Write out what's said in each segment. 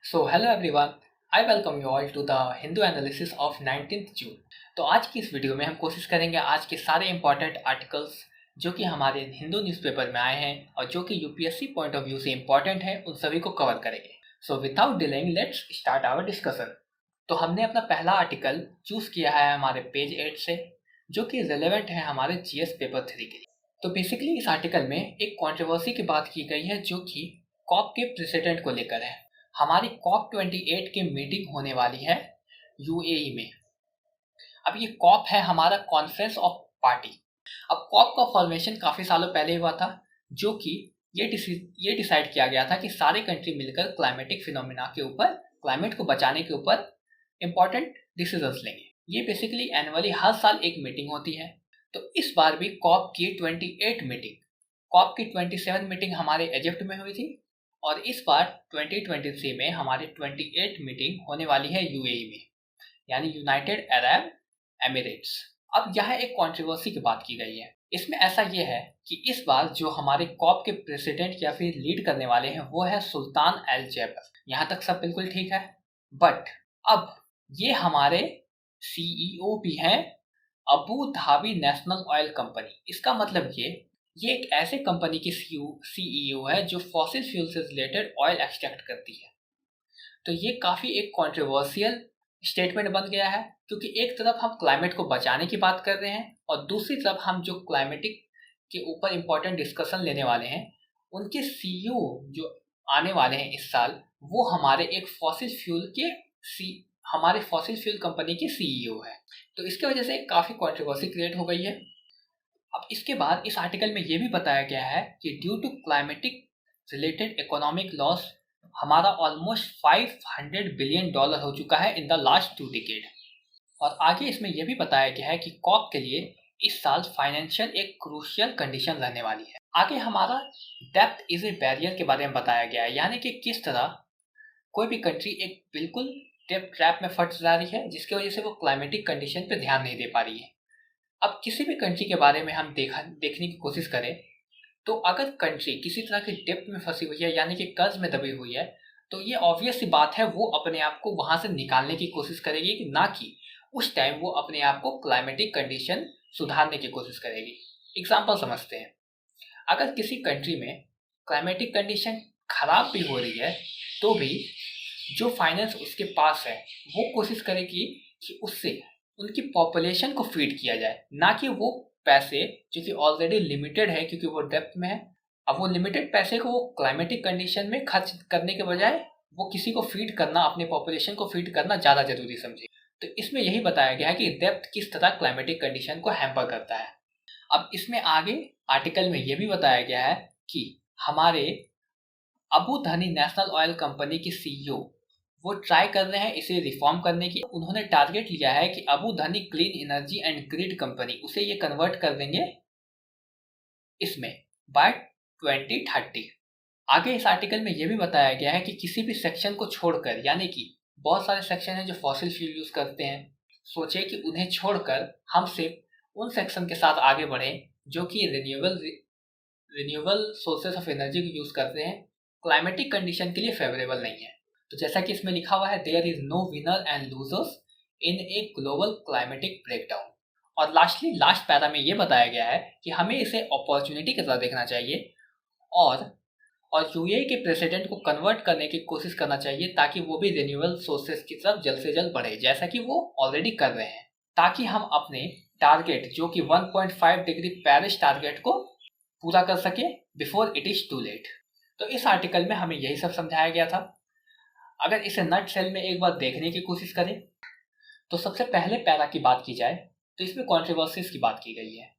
So hello everyone, I welcome you all to the Hindu analysis of 19th June. तो आज की इस video में हम कोशिश करेंगे आज के सारे इंपॉर्टेंट आर्टिकल्स जो कि हमारे हिंदू न्यूज़पेपर में आए हैं और जो कि यूपीएससी पॉइंट ऑफ व्यू से इंपॉर्टेंट है, उन सभी को कवर करेंगे। So without delaying let's start our discussion. तो हमने अपना पहला आर्टिकल चूज़ किया है हमारे पेज 8 से, जो कि रिलेवेंट है हमारे जीएस पेपर 3 के लिए। तो बेसिकली इस आर्टिकल में एक कंट्रोवर्सी की बात की गई है जो कि कॉप के प्रेसिडेंट को लेकर है। हमारी कॉप 28 की मीटिंग होने वाली है यूएई में। अब ये कॉप है हमारा कॉन्फ्रेंस ऑफ पार्टी। अब कॉप का फॉर्मेशन काफ़ी सालों पहले हुआ था, जो कि ये डिसाइड किया गया था कि सारे कंट्री मिलकर क्लाइमेटिक फिनोमिना के ऊपर, क्लाइमेट को बचाने के ऊपर इंपॉर्टेंट डिसीजंस लेंगे। ये बेसिकली एनुअली हर साल एक मीटिंग होती है। तो इस बार भी कॉप की 28 मीटिंग, कॉप की 27 मीटिंग हमारे इजिप्ट में हुई थी और इस बार 2023 में हमारी 28 मीटिंग होने वाली है यूएई में, यानी यूनाइटेड अरब एमिरेट्स। अब यह एक कंट्रोवर्सी की बात की गई है। इसमें ऐसा ये है कि इस बार जो हमारे कॉप के प्रेसिडेंट या फिर लीड करने वाले हैं वो है सुल्तान अल जैबर। यहाँ तक सब बिल्कुल ठीक है, बट अब ये हमारे सीईओ भी हैं Abu Dhabi national oil company. इसका मतलब ये एक ऐसे कंपनी की सीईओ है जो फॉसिल फ्यूल से रिलेटेड ऑयल एक्सट्रैक्ट करती है। तो ये काफ़ी एक कंट्रोवर्शियल स्टेटमेंट बन गया है, क्योंकि एक तरफ हम क्लाइमेट को बचाने की बात कर रहे हैं और दूसरी तरफ हम जो क्लाइमेटिक के ऊपर इंपॉर्टेंट डिस्कशन लेने वाले हैं, उनके सीईओ जो आने वाले हैं इस साल, वो हमारे एक हमारे फॉसिल फ्यूल कंपनी के सीईओ है। तो इसके वजह से काफ़ी कंट्रोवर्सी क्रिएट हो गई है। अब इसके बाद इस आर्टिकल में ये भी बताया गया है कि due to climatic related economic loss हमारा ऑलमोस्ट $500 बिलियन हो चुका है इन द लास्ट 2 डिकेड। और आगे इसमें यह भी बताया गया है कि कॉप के लिए इस साल फाइनेंशियल एक क्रूशियल कंडीशन रहने वाली है। आगे हमारा डेप्थ इज ए बैरियर के बारे में बताया गया है, यानी कि किस तरह कोई भी कंट्री एक बिल्कुल डेप्थ ट्रैप में फंस जा रही है, जिसकी वजह से वो क्लाइमेटिक कंडीशन पे ध्यान नहीं दे पा रही है। अब किसी भी कंट्री के बारे में हम देखने की कोशिश करें, तो अगर कंट्री किसी तरह की डेप्थ में फंसी हुई है, यानी कि कर्ज में दबी हुई है, तो ये ऑब्वियस सी बात है वो अपने आप को वहां से निकालने की कोशिश करेगी, ना कि उस टाइम वो अपने आप को क्लाइमेटिक कंडीशन सुधारने की कोशिश करेगी। एग्जाम्पल समझते हैं, अगर किसी कंट्री में क्लाइमेटिक कंडीशन खराब भी हो रही है, तो भी जो फाइनेंस उसके पास है वो कोशिश करेगी कि उससे उनकी पॉपुलेशन को फीड किया जाए, ना कि वो पैसे जो कि ऑलरेडी लिमिटेड है क्योंकि वो डेप्थ में है, अब वो लिमिटेड पैसे को वो क्लाइमेटिक कंडीशन में खर्च करने के बजाय वो किसी को फीड करना, अपने पॉपुलेशन को फीड करना ज़्यादा जरूरी समझे। तो इसमें यही बताया गया है कि डेप्थ किस तरह क्लाइमेटिक कंडीशन को हैम्पर करता है। अब इसमें आगे आर्टिकल में यह भी बताया गया है कि हमारे Abu Dhabi national oil company के सीईओ वो ट्राई कर रहे हैं इसे रिफॉर्म करने की। उन्होंने टारगेट लिया है कि Abu Dhabi clean energy and grid company, उसे ये कन्वर्ट कर देंगे इसमें बाय 2030। आगे इस आर्टिकल में ये भी बताया गया है कि किसी भी सेक्शन को छोड़कर, यानी कि बहुत सारे सेक्शन हैं जो फॉसिल फ्यूल यूज करते हैं, सोचे कि उन्हें छोड़कर हम सिर्फ उन सेक्शन के साथ आगे बढ़ें जो कि रिन्यूएबल सोर्सेस ऑफ एनर्जी को यूज करते हैं, क्लाइमेटिक कंडीशन के लिए फेवरेबल नहीं है। तो जैसा कि इसमें लिखा हुआ है, there is no winner and losers in a global climatic breakdown. और लास्ट पैरा में ये बताया गया है कि हमें इसे अपॉर्चुनिटी की तरह देखना चाहिए और यूएई के प्रेसिडेंट को कन्वर्ट करने की कोशिश करना चाहिए, ताकि वो भी रिन्यूएबल सोर्सेज की तरफ जल्द से जल्द बढ़े, जैसा कि वो ऑलरेडी कर रहे हैं, ताकि हम अपने टारगेट जो कि 1.5 डिग्री पेरिस टारगेट को पूरा कर सके before it is too late. तो इस आर्टिकल में हमें यही सब समझाया गया था। अगर इसे नट सेल में एक बार देखने की कोशिश करें, तो सबसे पहले पैरा की बात की जाए तो इसमें कंट्रोवर्सीज की बात की गई है।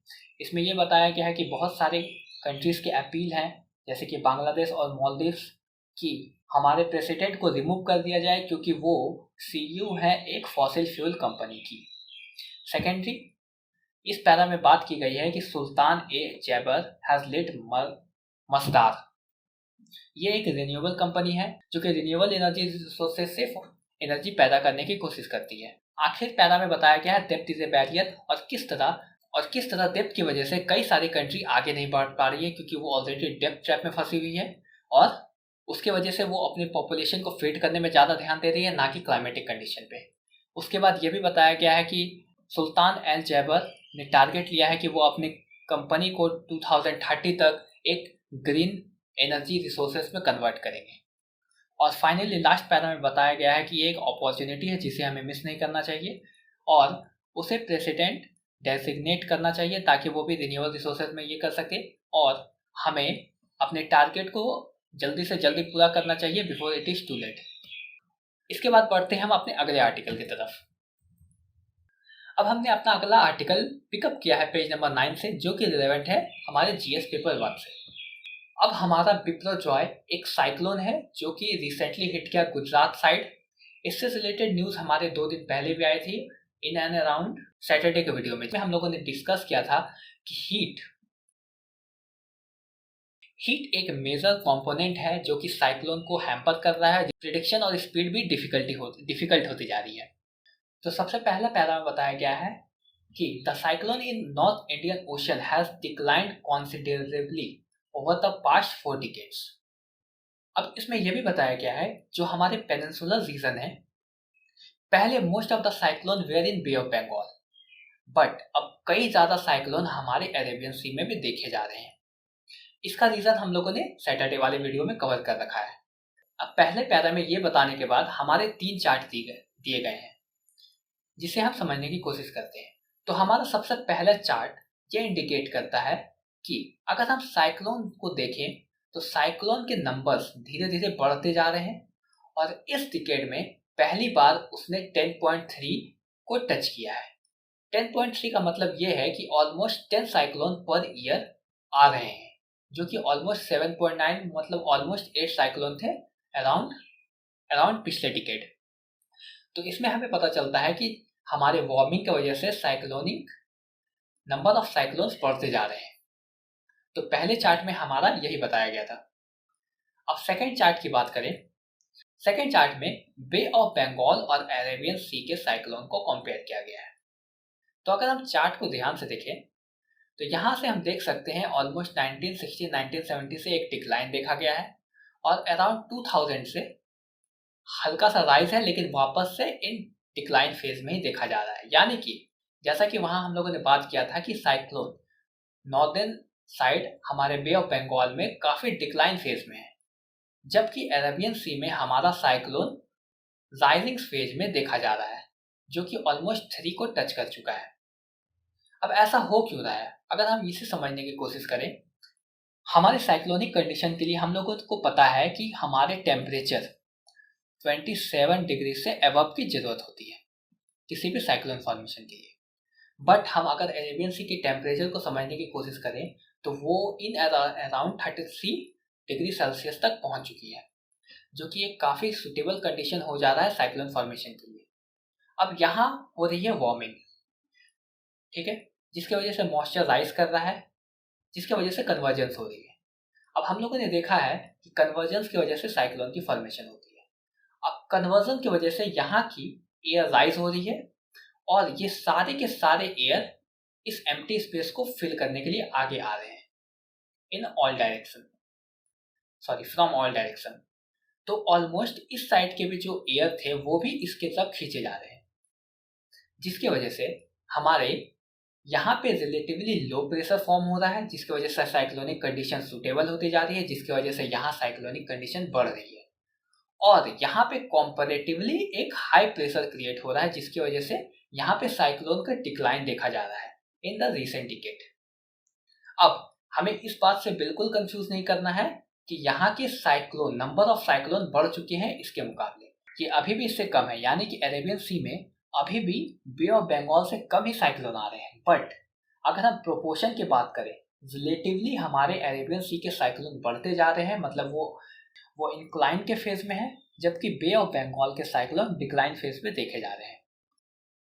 इसमें यह बताया गया है कि बहुत सारे कंट्रीज के अपील हैं, जैसे कि बांग्लादेश और मालदीव्स, कि हमारे प्रेसिडेंट को रिमूव कर दिया जाए क्योंकि वो सीईओ है एक फॉसिल फ्यूल कंपनी की। सेकेंडरी, इस पैरा में बात की गई है कि सुल्तान ए जैबर हैज लेट मस्दार, ये एक रिन्यूएबल कंपनी है जो कि रिन्यूएबल एनर्जी रिसोर्सेज से एनर्जी पैदा करने की कोशिश करती है। आखिर पैरा में बताया गया है डेप्थ इज ए बैरियर, और किस तरह डेप्थ की वजह से कई सारी कंट्री आगे नहीं बढ़ पा रही है, क्योंकि वो ऑलरेडी डेप्थ ट्रैप में फंसी हुई है और उसके वजह से वो अपने पॉपुलेशन को फीड करने में ज़्यादा ध्यान दे रही है, ना कि क्लाइमेटिक कंडीशन पे। उसके बाद ये भी बताया गया है कि सुल्तान एल जैबर ने टारगेट लिया है कि वो अपनी कंपनी को 2030 तक एक ग्रीन एनर्जी रिसोर्सेज में कन्वर्ट करेंगे। और फाइनली लास्ट पैरा में बताया गया है कि ये एक अपॉर्चुनिटी है जिसे हमें मिस नहीं करना चाहिए और उसे प्रेसिडेंट डेजिग्नेट करना चाहिए ताकि वो भी रिन्यूएबल रिसोर्सेज में ये कर सके और हमें अपने टारगेट को जल्दी से जल्दी पूरा करना चाहिए before it is too late. इसके बाद बढ़ते हैं हम अपने अगले आर्टिकल की तरफ। अब हमने अपना अगला आर्टिकल पिकअप किया है पेज नंबर 9 से, जो कि रिलेवेंट है हमारे जीएस पेपर 1 से। अब हमारा बिप्रोजॉय एक साइक्लोन है जो कि रिसेंटली हिट किया गुजरात साइड। इससे रिलेटेड न्यूज़ हमारे 2 दिन पहले भी आई थी इन एंड अराउंड सैटरडे के वीडियो में हम लोगों ने डिस्कस किया था कि हीट एक मेजर कंपोनेंट है जो कि साइक्लोन को हैम्पर कर रहा है। प्रिडिक्शन और स्पीड भी डिफिकल्ट होती जा रही है। तो सबसे पहला पैरा में बताया गया है कि the cyclone in North Indian ocean has declined considerably over the past 4 decades. अब इसमें यह भी बताया गया है जो हमारे पेनिनसुलर रीजन है, पहले most of the cyclone were in bay of Bengal, but अब कई ज्यादा साइक्लोन हमारे अरेबियन सी में भी देखे जा रहे हैं। इसका रीजन हम लोगों ने सैटरडे वाले वीडियो में कवर कर रखा है। अब पहले पैरा में ये बताने के बाद हमारे 3 चार्ट दिए गए हैं जिसे हम समझने की कोशिश करते हैं। तो हमारा सबसे पहला चार्ट ये इंडिकेट करता है कि अगर हम साइक्लोन को देखें तो साइक्लोन के नंबर्स धीरे धीरे बढ़ते जा रहे हैं और इस डिकेड में पहली बार उसने 10.3 को टच किया है। 10.3 का मतलब ये है कि ऑलमोस्ट 10 साइक्लोन पर ईयर आ रहे हैं, जो कि ऑलमोस्ट 7.9 मतलब ऑलमोस्ट 8 साइक्लोन थे अराउंड पिछले डिकेड। तो इसमें हमें पता चलता है कि हमारे वार्मिंग की वजह से साइक्लोनिक नंबर ऑफ साइक्लोन्स बढ़ते जा रहे हैं। तो पहले चार्ट में हमारा यही बताया गया था। अब सेकंड चार्ट की बात करें, सेकंड चार्ट में बे ऑफ बंगाल और अरेबियन सी के साइक्लोन को कंपेयर किया गया है। तो अगर हम चार्ट को ध्यान से देखें तो यहाँ से हम देख सकते हैं ऑलमोस्ट 1960-1970 से एक डिक्लाइन देखा गया है और अराउंड 2000 से हल्का सा राइज है, लेकिन वापस से इन डिक्लाइन फेज में ही देखा जा रहा है। यानी कि जैसा कि वहां हम लोगों ने बात किया था कि साइक्लोन नॉर्दर्न साइड हमारे बे ऑफ बंगाल में काफी डिक्लाइन फेज में है, जबकि अरेबियन सी में हमारा साइक्लोन राइजिंग फेज में देखा जा रहा है जो कि ऑलमोस्ट 3 को टच कर चुका है। अब ऐसा हो क्यों रहा है? अगर हम इसे समझने की कोशिश करें, हमारे साइक्लोनिक कंडीशन के लिए हम लोगों को पता है कि हमारे टेम्परेचर 27 डिग्री से अबव की जरूरत होती है किसी भी साइक्लोन फॉर्मेशन के लिए। बट हम अगर अरेबियन सी के टेम्परेचर को समझने की कोशिश करें तो वो इन अराउंड 33 डिग्री सेल्सियस तक पहुंच चुकी है, जो कि एक काफ़ी सुटेबल कंडीशन हो जा रहा है साइक्लोन फॉर्मेशन के लिए। अब यहाँ हो रही है वार्मिंग, ठीक है, जिसकी वजह से मॉइस्चर राइज कर रहा है, जिसकी वजह से कन्वर्जेंस हो रही है। अब हम लोगों ने देखा है कि कन्वर्जेंस की वजह से साइक्लोन की फॉर्मेशन होती है। अब कन्वर्जन की वजह से यहाँ की एयर राइज हो रही है और ये सारे के सारे एयर इस एम्प्टी स्पेस को फिल करने के लिए आगे आ रहे हैं फ्रॉम ऑल डायरेक्शन। तो ऑलमोस्ट इस साइड के भी जो एयर थे वो भी इसके तरफ खींचे जा रहे हैं, जिसकी वजह से हमारे यहाँ पे रिलेटिवली लो प्रेशर फॉर्म हो रहा है, जिसकी वजह से साइक्लोनिक कंडीशन सुटेबल होती जा रही है, जिसकी वजह से यहाँ साइक्लोनिक कंडीशन बढ़ रही है। और यहाँ पे कॉम्पैरेटिवली एक हाई प्रेशर क्रिएट हो रहा है, जिसकी वजह से यहाँ पे साइक्लोन का डिक्लाइन देखा जा रहा है इन द रीसेंट डिकेड। अब हमें इस बात से बिल्कुल कंफ्यूज नहीं करना है कि यहाँ के साइक्लोन नंबर ऑफ साइक्लोन बढ़ चुके हैं इसके मुकाबले, ये अभी भी इससे कम है। यानी कि अरेबियन सी में अभी भी बे ऑफ बंगाल से कम ही साइक्लोन आ रहे हैं। बट अगर हम प्रोपोर्शन की बात करें, रिलेटिवली हमारे अरेबियन सी के साइक्लोन बढ़ते जा रहे हैं, मतलब वो इंक्लाइन के फेज में है, जबकि बे ऑफ बंगाल के साइक्लोन डिक्लाइन फेज में देखे जा रहे हैं।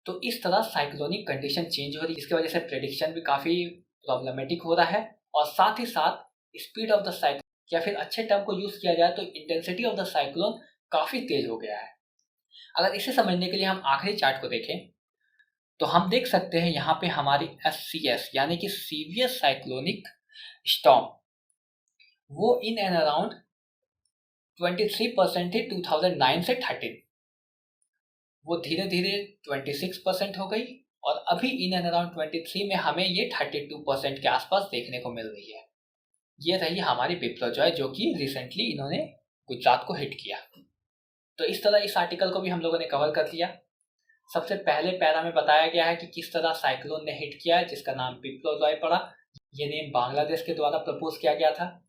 तो इस तरह साइक्लोनिक कंडीशन चेंज हो रही है, इसकी वजह से प्रेडिक्शन भी काफ़ी प्रॉब्लमेटिक हो रहा है और साथ ही साथ स्पीड ऑफ द साइक्लोन, या फिर अच्छे टर्म को यूज़ किया जाए तो इंटेंसिटी ऑफ द साइक्लोन काफ़ी तेज हो गया है। अगर इसे समझने के लिए हम आखिरी चार्ट को देखें तो हम देख सकते हैं यहाँ पे हमारी SCS यानी कि सीवियर साइक्लोनिक स्टॉर्म वो इन एंड अराउंड 23% थी 2009 से 13, वो धीरे धीरे 26% हो गई और अभी इन एंड अराउंड 23 में हमें ये 32% के आसपास देखने को मिल रही है। ये रही हमारी विप्रो जॉय जो कि रिसेंटली इन्होंने गुजरात को हिट किया। तो इस तरह इस आर्टिकल को भी हम लोगों ने कवर कर लिया। सबसे पहले पैरा में बताया गया है कि किस तरह साइक्लोन ने हिट किया है, जिसका नाम विप्रो जॉय पड़ा। ये नेम बांग्लादेश के द्वारा प्रपोज किया गया था।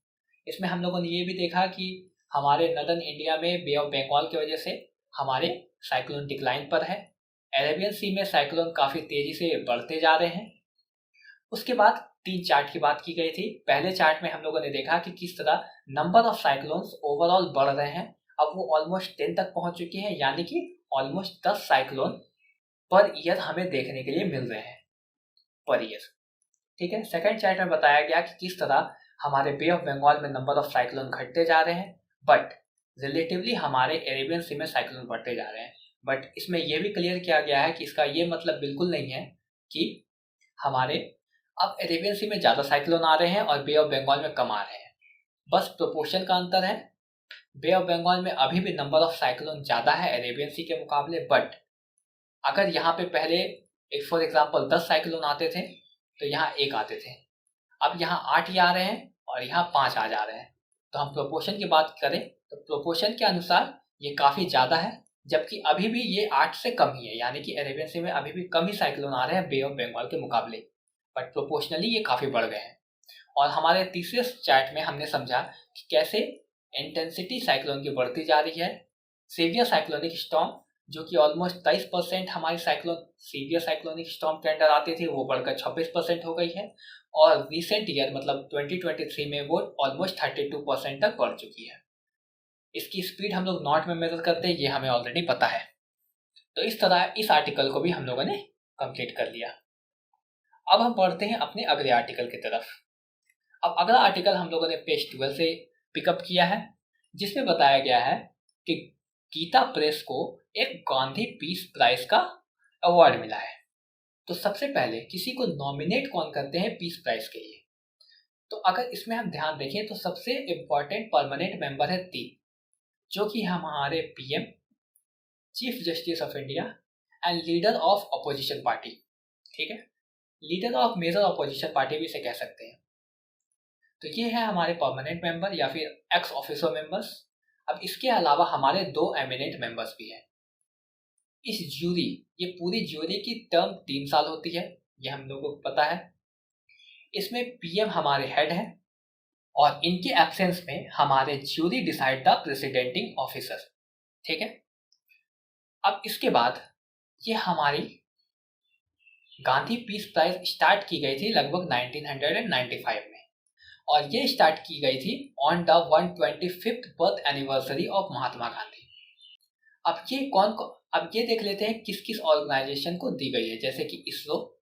इसमें हम लोगों ने ये भी देखा कि हमारे नदर्न इंडिया में बे ऑफ बंगाल की वजह से हमारे साइक्लोन डिक्लाइन पर है। अरेबियन सी में साइक्लोन काफ़ी तेज़ी से बढ़ते जा रहे हैं। उसके बाद 3 चार्ट की बात की गई थी। पहले चार्ट में हम लोगों ने देखा कि किस तरह नंबर ऑफ साइक्लोन्स ओवरऑल बढ़ रहे हैं। अब वो ऑलमोस्ट 10 तक पहुंच चुके हैं, यानी कि ऑलमोस्ट 10 साइक्लोन पर ईयर हमें देखने के लिए मिल रहे हैं पर ईयर। ठीक है। सेकंड चार्ट में बताया गया कि किस तरह हमारे बे ऑफ बंगाल में नंबर ऑफ साइक्लोन घटते जा रहे हैं, बट रिलेटिवली हमारे अरेबियन सी में साइक्लोन बढ़ते जा रहे हैं। बट इसमें यह भी क्लियर किया गया है कि इसका ये मतलब बिल्कुल नहीं है कि हमारे अब अरेबियन सी में ज़्यादा साइक्लोन आ रहे हैं और बे ऑफ बंगाल में कम आ रहे हैं। बस प्रोपोर्शन का अंतर है। बे ऑफ बंगाल में अभी भी नंबर ऑफ साइक्लोन ज़्यादा है अरेबियन सी के मुकाबले, बट अगर यहाँ पे पहले फॉर एग्जाम्पल 10 साइक्लोन आते थे तो यहाँ 1 आते थे, अब यहाँ 8 ही आ रहे हैं और यहाँ 5 आ जा रहे हैं। तो हम प्रोपोर्शन की बात करें तो प्रोपोर्शन के अनुसार ये काफ़ी ज़्यादा है, जबकि अभी भी ये 8 से कम ही है, यानी कि अरेबियन सी में अभी भी कम ही साइक्लोन आ रहे हैं बे ऑफ बंगाल के मुकाबले, बट प्रोपोर्शनली ये काफ़ी बढ़ गए हैं। और हमारे तीसरे चार्ट में हमने समझा कि कैसे इंटेंसिटी साइक्लोन की बढ़ती जा रही है। सीवियर साइक्लोनिक स्टॉर्म जो कि ऑलमोस्ट 23% हमारी सीवियर साइक्लोनिक स्टॉर्म के अंडर आती थी, वो बढ़कर 26% हो गई है। और रिसेंट ईयर मतलब 2023 में वो ऑलमोस्ट 32% तक बढ़ चुकी है। इसकी स्पीड हम लोग नॉट में मेजर करते हैं, ये हमें ऑलरेडी पता है। तो इस तरह इस आर्टिकल को भी हम लोगों ने कंप्लीट कर लिया। अब हम बढ़ते हैं अपने अगले आर्टिकल की तरफ। अब अगला आर्टिकल हम लोगों ने पेज 12 से पिकअप किया है, जिसमें बताया गया है कि गीता प्रेस को एक गांधी पीस प्राइज का अवार्ड मिला है। तो सबसे पहले किसी को नॉमिनेट कौन करते हैं पीस प्राइज के लिए? तो अगर इसमें हम ध्यान देखें तो सबसे इम्पोर्टेंट परमानेंट मेंबर है 3, जो कि हमारे PM, chief justice of India and leader of opposition party. ठीक है, leader of major opposition party भी इसे कह सकते हैं। तो ये है हमारे परमानेंट मेंबर या फिर एक्स ऑफिसो मेंबर्स। अब इसके अलावा हमारे 2 एमिनेंट मेंबर्स भी हैं। इस ज्यूरी, ये पूरी ज्यूरी की टर्म 3 साल होती है, ये हम लोगों को पता है। इसमें पीएम हमारे हेड हैं और इनके एब्सेंस में हमारे ज्यूरी डिसाइड द प्रेसिडेंटिंग ऑफिसर। ठीक है। अब इसके बाद ये हमारी गांधी पीस प्राइज स्टार्ट की गई थी लगभग 1995 में, और ये स्टार्ट की गई थी on the 125th birth anniversary of Mahatma Gandhi. अब ये देख लेते हैं किस किस ऑर्गेनाइजेशन को दी गई है, जैसे कि इसरो,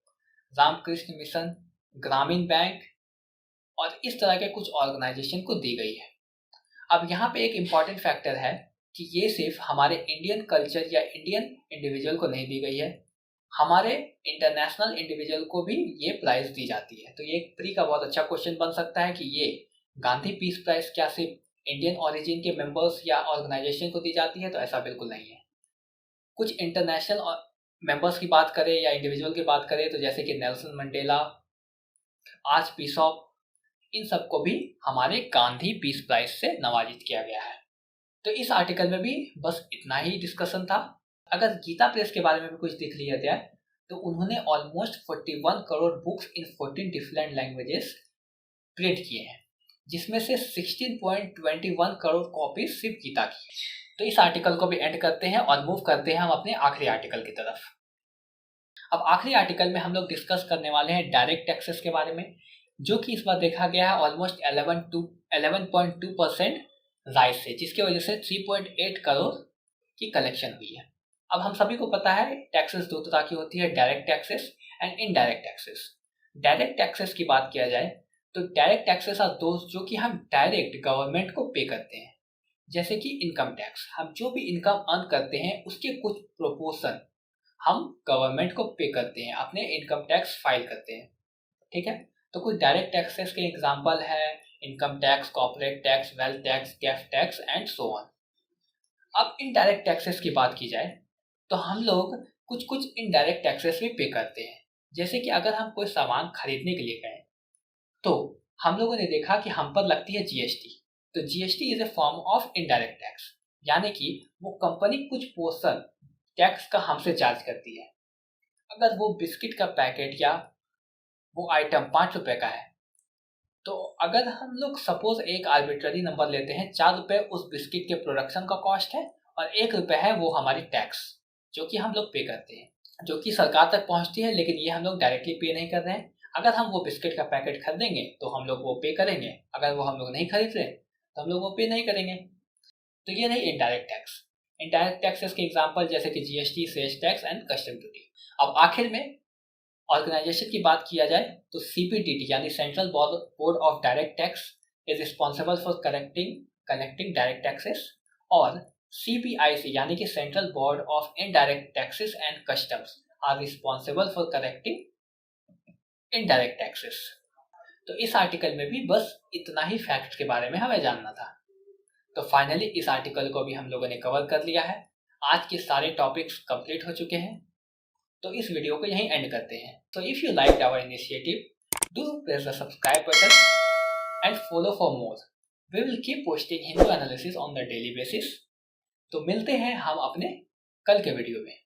रामकृष्ण मिशन, ग्रामीण बैंक और इस तरह के कुछ ऑर्गेनाइजेशन को दी गई है। अब यहाँ पे एक इम्पॉर्टेंट फैक्टर है कि ये सिर्फ हमारे इंडियन कल्चर या इंडियन इंडिविजुअल को नहीं दी गई है, हमारे इंटरनेशनल इंडिविजुअल को भी ये प्राइज दी जाती है। तो ये प्री का बहुत अच्छा क्वेश्चन बन सकता है कि ये गांधी पीस प्राइज क्या सिर्फ इंडियन ओरिजिन के मेंबर्स या ऑर्गेनाइजेशन को दी जाती है? तो ऐसा बिल्कुल नहीं है। कुछ इंटरनेशनल मेंबर्स की बात करें या इंडिविजुअल की बात करें तो जैसे कि नेल्सन मंडेला, आर्च बिशप, इन सबको भी हमारे गांधी पीस प्राइज से नवाजित किया गया है। तो इस आर्टिकल में भी बस इतना ही डिस्कशन था। अगर गीता प्रेस के बारे में भी कुछ देख लिया जाए तो उन्होंने ऑलमोस्ट 41 करोड़ बुक्स इन 14 डिफरेंट लैंग्वेजेस प्रिंट किए हैं, जिसमें से 16.21 करोड़ कॉपी सिर्फ गीता की है। तो इस आर्टिकल को भी एंड करते हैं और मूव करते हैं हम अपने आखिरी आर्टिकल की तरफ। अब आखिरी आर्टिकल में हम लोग डिस्कस करने वाले हैं डायरेक्ट टैक्सेस के बारे में, जो कि इस बार देखा गया है ऑलमोस्ट 11.2% राइज से, जिसकी वजह से 3.8 करोड़ की कलेक्शन हुई है। अब हम सभी को पता है टैक्सेस 2 तरह की होती है, direct taxes and indirect taxes. Direct taxes की बात किया जाए तो डायरेक्ट टैक्सेस आर दोस्त जो कि हम डायरेक्ट गवर्नमेंट को पे करते हैं, जैसे कि इनकम टैक्स। हम जो भी इनकम अर्न करते हैं उसके कुछ प्रोपोर्शन हम गवर्नमेंट को पे करते हैं, अपने इनकम टैक्स फाइल करते हैं। ठीक है। तो कुछ डायरेक्ट टैक्सेस के एग्जांपल है income tax, corporate tax, wealth tax, gap tax and so on. अब इनडायरेक्ट टैक्सेस की बात की जाए तो हम लोग कुछ कुछ इनडायरेक्ट टैक्सेस भी पे करते हैं। जैसे कि अगर हम कोई सामान खरीदने के लिए गए तो हम लोगों ने देखा कि हम पर लगती है जीएसटी। तो GST is a form of indirect tax, यानी कि वो कंपनी कुछ पोर्शन टैक्स का हमसे चार्ज करती है। अगर वो बिस्किट का पैकेट या वो आइटम 5 रुपए का है, तो अगर हम लोग सपोज एक आर्बिट्ररी नंबर लेते हैं, 4 रुपए उस बिस्किट के प्रोडक्शन का कॉस्ट है और 1 रुपए है वो हमारी टैक्स जो कि हम लोग पे करते हैं, जो कि सरकार तक पहुंचती है, लेकिन ये हम लोग डायरेक्टली पे नहीं कर रहे हैं। अगर हम वो बिस्किट का पैकेट खरीदेंगे तो हम लोग वो पे करेंगे, अगर वो हम लोग नहीं खरीद रहे तो हम लोग वो पे नहीं करेंगे। तो ये नहीं इनडायरेक्ट टैक्स। इनडायरेक्ट टैक्सेस के एग्जांपल जैसे कि GST, sales tax and custom duty. अब आखिर में ऑर्गेनाइजेशन की बात किया जाए तो सीपीडीटी यानी central board of direct tax is responsible for collecting direct taxes, और सीबीआईसी यानी कि central board of indirect taxes and customs are responsible for collecting indirect taxes. तो इस आर्टिकल में भी बस इतना ही फैक्ट्स के बारे में हमें जानना था। तो फाइनली इस आर्टिकल को भी हम लोगों ने कवर कर लिया है। आज के सारे टॉपिक्स कंप्लीट हो चुके हैं, तो इस वीडियो को यहीं एंड करते हैं। So if you liked our initiative, do press the subscribe button and follow for more. We will keep posting Hindu analysis on the daily basis. तो मिलते हैं हम अपने कल के वीडियो में।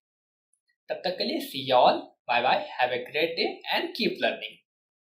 तब तक के लिए see you all, bye bye, have a great day and keep learning.